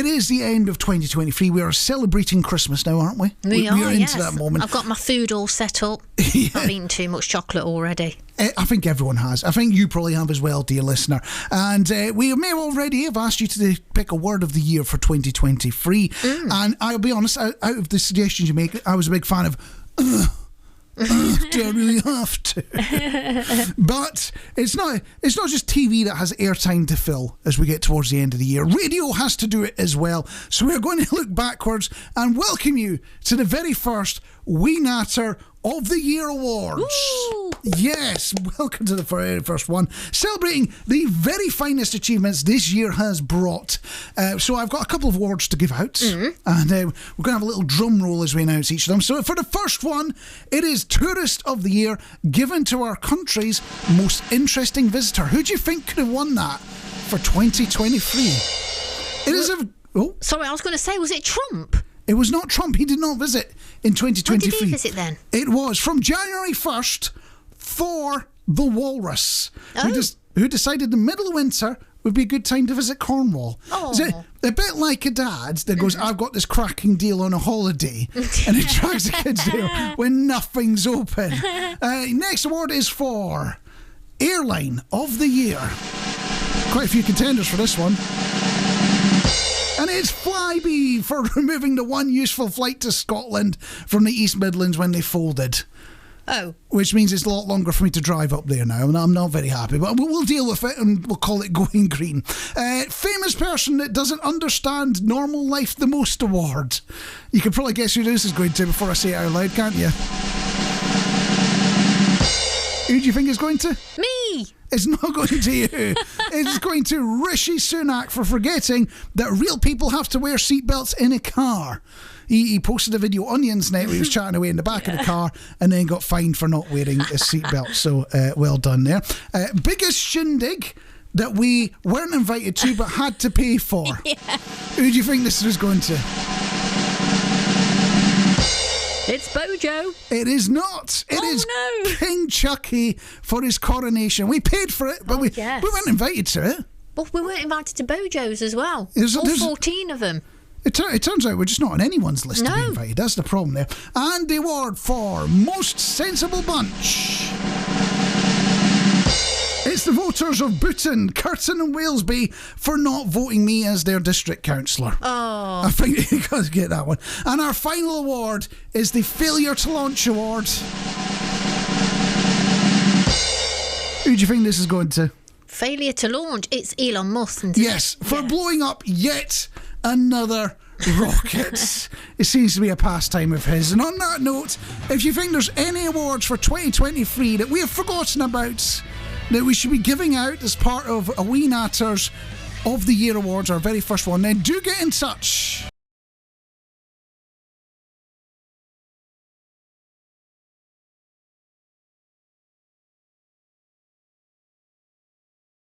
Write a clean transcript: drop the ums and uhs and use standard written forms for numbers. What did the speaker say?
is the end of 2023. We are celebrating Christmas now, aren't we? We are into yes. that moment. I've got my food all set up. Yeah. I've eaten too much chocolate already. I think everyone has. I think you probably have as well, dear listener. And we may already have asked you to pick a word of the year for 2023. And I'll be honest, out of the suggestions you make, I was a big fan of... do I really have to? But it's not just TV that has airtime to fill as we get towards the end of the year. Radio has to do it as well. So we're going to look backwards and welcome you to the very first Wee Natter of the Year Awards. Ooh. Yes, welcome to the very first one, celebrating the very finest achievements this year has brought. So I've got a couple of awards to give out, and we're going to have a little drum roll as we announce each of them. So for the first one, it is Tourist of the Year, given to our country's most interesting visitor. Who do you think could have won that for 2023? It is a... Oh, Sorry, I was going to say, was it Trump? it was not Trump. He did not visit in 2023. When did he visit then? It was from January 1st for the Walrus, Oh. who decided the middle of winter would be a good time to visit Cornwall. Oh. Is it a bit like a dad that goes, I've got this cracking deal on a holiday, and it drags the kids there when nothing's open. Next award is for Airline of the Year. Quite a few contenders for this one. And it's Flybe for removing the one useful flight to Scotland from the East Midlands when they folded. Oh. Which means it's a lot longer for me to drive up there now, and I'm not very happy. But we'll deal with it, and we'll call it Going Green. Famous person that doesn't understand normal life the most award. You can probably guess who this is going to before I say it out loud, can't you? Who do you think is going to? Me! It's not going to you. It's going to Rishi Sunak for forgetting that real people have to wear seatbelts in a car. He posted a video on the internet where he was chatting away in the back of the car and then got fined for not wearing a seatbelt. So well done there. Biggest shindig that we weren't invited to but had to pay for. Yeah. Who do you think this was going to? It's Bojo. It is not. It is no. King Chucky for his coronation. We paid for it, but we weren't invited to it. Well, we weren't invited to Bojo's as well. All 14 of them. It turns out we're just not on anyone's list to be invited. That's the problem there. And the award for Most Sensible Bunch. It's the voters of Booton, Curtin and Walesby for not voting me as their district councillor. Oh. I think you got to get that one. And our final award is the Failure to Launch Award. Who do you think this is going to? Failure to launch. It's Elon Musk. Isn't it? Yes, for blowing up yet another rocket. It seems to be a pastime of his. And on that note, if you think there's any awards for 2023 that we have forgotten about, that we should be giving out as part of a Wee Natters of the Year Awards, our very first one, then do get in touch.